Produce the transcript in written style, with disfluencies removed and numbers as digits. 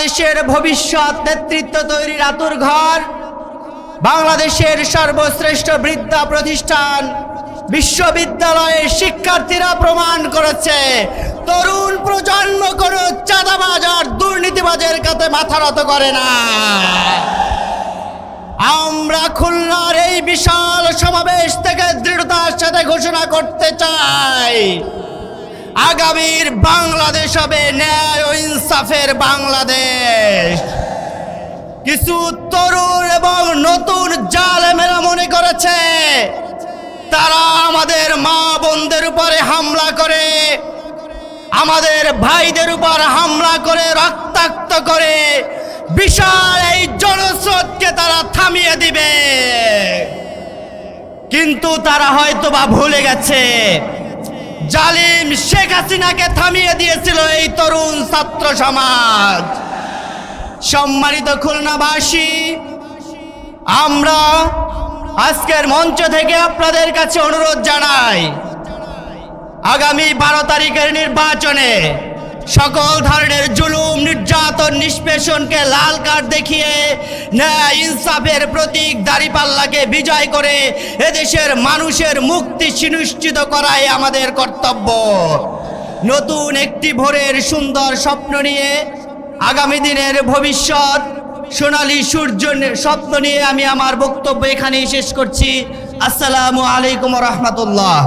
বাংলাদেশের ভবিষ্যৎ নেতৃত্ব তৈরির আঁতুড়ঘর, বাংলাদেশের সর্বশ্রেষ্ঠ বিদ্যা প্রতিষ্ঠান বিশ্ববিদ্যালয়ের শিক্ষার্থীরা প্রমাণ করেছে তরুণ প্রজন্ম কোনো চাঁদাবাজ আর দুর্নীতিবাজের কাছে মাথা নত করে না। আমরা খুলনার এই বিশাল সমাবেশ থেকে দৃঢ়তার সাথে ঘোষণা করতে চাই, আগামীর বাংলাদেশ হবে ন্যায় ও ইনসাফের বাংলাদেশ। কিছু তরুণ এবং নতুন জালেমেরা মনে করেছে তারা আমাদের মা বোনদের উপরে হামলা করে, আমাদের ভাইদের উপর হামলা করে, রক্তাক্ত করে বিশাল এই জনস্রোতকে তারা থামিয়ে দিবে। কিন্তু তারা হয়তোবা ভুলে গেছে জালিম শেখ হাসিনাকে থামিয়ে দিয়েছিল এই তরুণ ছাত্র সমাজ। সম্মানিত খুলনাবাসী, আমরা আজকের মঞ্চ থেকে আপনাদের কাছে অনুরোধ জানাই, আগামী 12 তারিখের নির্বাচনে সকল ধরনের জুলুম, নির্যাতন, নিষ্পেষণকে লাল কার্ড দেখিয়ে ন্যায় ইনসাফের প্রতীক দাঁড়িপাল্লাকে বিজয় করে এদেশের মানুষের মুক্তি সুনিশ্চিত করাই আমাদের কর্তব্য। নতুন একটি ভোরের সুন্দর স্বপ্ন নিয়ে, আগামী দিনের ভবিষ্যৎ সোনালী সূর্যের স্বপ্ন নিয়ে আমি আমার বক্তব্য এখানেই শেষ করছি। আসসালামু আলাইকুম ওয়া রাহমাতুল্লাহ।